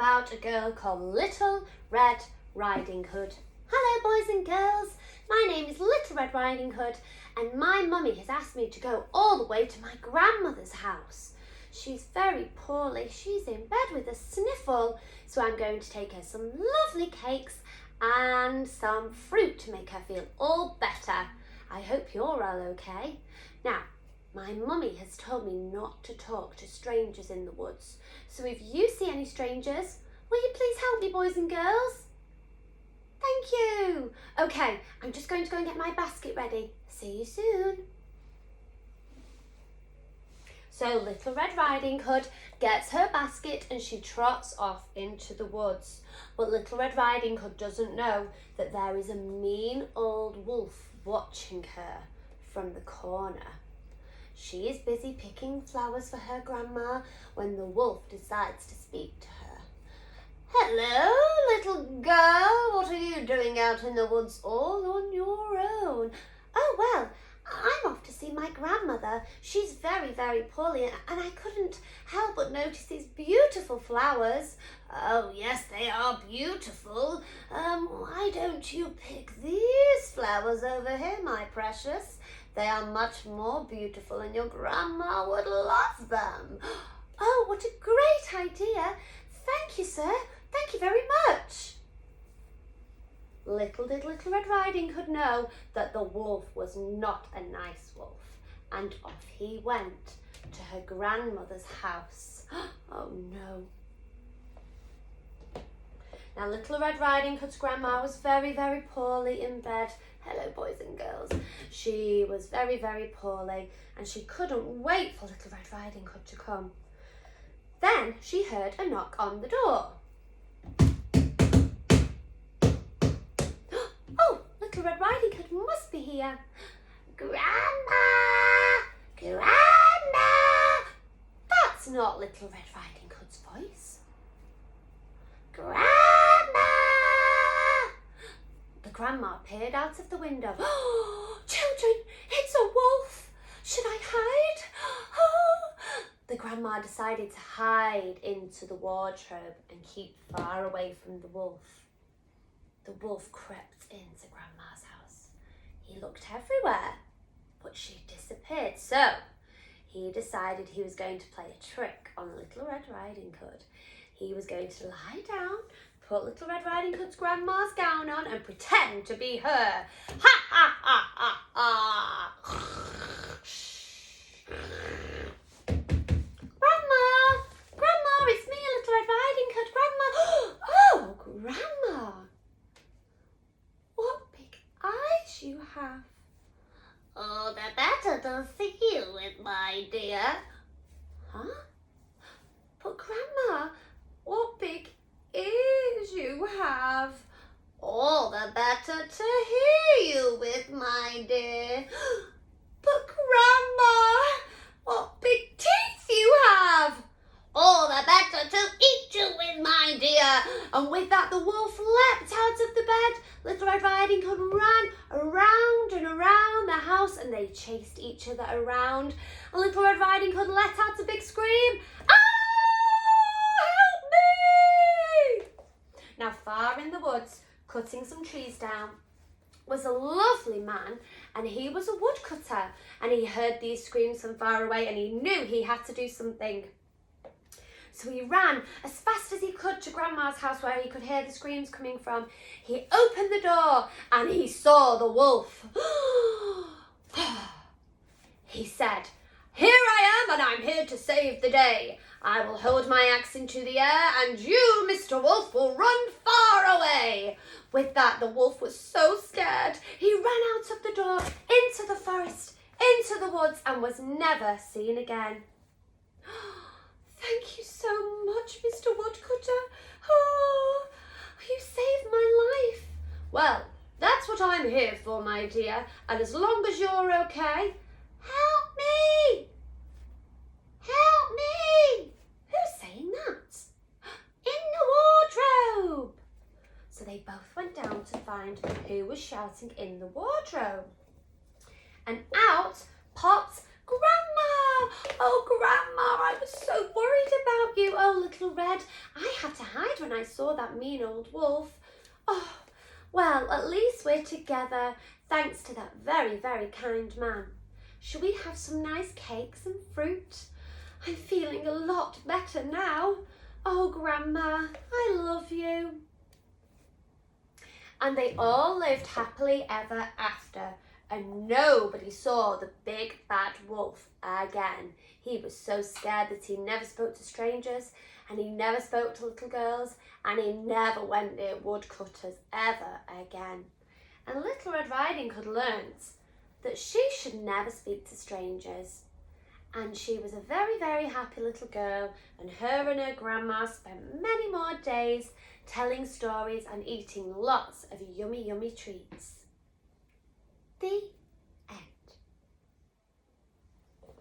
about a girl called Little Red Riding Hood. Hello boys and girls, my name is Little Red Riding Hood and my mummy has asked me to go all the way to my grandmother's house. She's very poorly, she's in bed with a sniffle, so I'm going to take her some lovely cakes and some fruit to make her feel all better. I hope you're all okay. Now, my mummy has told me not to talk to strangers in the woods. So if you see any strangers, will you please help me, boys and girls? Thank you. Okay, I'm just going to go and get my basket ready. See you soon. So Little Red Riding Hood gets her basket and she trots off into the woods. But Little Red Riding Hood doesn't know that there is a mean old wolf watching her from the corner. She is busy picking flowers for her grandma when the wolf decides to speak to her. Hello, little girl. What are you doing out in the woods all on your own? Oh, well, I'm off to see my grandmother. She's very, very poorly and I couldn't help but notice these beautiful flowers. Oh, yes, they are beautiful. Why don't you pick these flowers over here, my precious? They are much more beautiful and your grandma would love them. Oh, what a great idea. Thank you, sir. Thank you very much. Little did Little Red Riding Hood know that the wolf was not a nice wolf, and off he went to her grandmother's house. Oh no. Now Little Red Riding Hood's grandma was very, very poorly in bed. Hello boys and girls. She was very, very poorly and she couldn't wait for Little Red Riding Hood to come. Then she heard a knock on the door. Oh, Little Red Riding Hood must be here. Grandma! Grandma! That's not Little Red Riding Hood's voice. Grandma! The grandma peered out of the window. Oh, children, it's a wolf. Should I hide? Oh. The grandma decided to hide into the wardrobe and keep far away from the wolf. The wolf crept into Grandma's house. He looked everywhere, but she disappeared. So he decided he was going to play a trick on Little Red Riding Hood. He was going to lie down, put Little Red Riding Hood's grandma's gown on and pretend to be her. Ha ha ha ha ha! Grandma! Grandma, it's me, Little Red Riding Hood. Grandma! Oh, Grandma! What big eyes you have. Oh, they're better to see you with, my dear. Huh? But Grandma, what big ears you have. All the better to hear you with, my dear. But Grandma, what big teeth you have. All the better to eat you with, my dear. And with that, the wolf leapt out of the bed. Little Red Riding Hood ran around and around the house and they chased each other around. And Little Red Riding Hood let out a big scream. Now far in the woods, cutting some trees down, was a lovely man and he was a woodcutter and he heard these screams from far away and he knew he had to do something. So he ran as fast as he could to Grandma's house where he could hear the screams coming from. He opened the door and he saw the wolf. He said, "Here I am and I'm here to save the day. I will hold my axe into the air and you, Mr. Wolf, will run far away." With that, the wolf was so scared. He ran out of the door, into the forest, into the woods and was never seen again. Thank you so much, Mr. Woodcutter. Oh, you saved my life. Well, that's what I'm here for, my dear. And as long as you're okay, help me. Help me! Who's saying that? In the wardrobe! So they both went down to find who was shouting in the wardrobe. And out popped Grandma! Oh, Grandma, I was so worried about you. Oh, Little Red, I had to hide when I saw that mean old wolf. Oh, well, at least we're together, thanks to that very, very kind man. Shall we have some nice cakes and fruit? I'm feeling a lot better now. Oh, Grandma, I love you. And they all lived happily ever after, and nobody saw the big bad wolf again. He was so scared that he never spoke to strangers, and he never spoke to little girls, and he never went near woodcutters ever again. And Little Red Riding Hood learnt that she should never speak to strangers. And she was a very, very happy little girl, and her and her grandma spent many more days telling stories and eating lots of yummy, yummy treats. The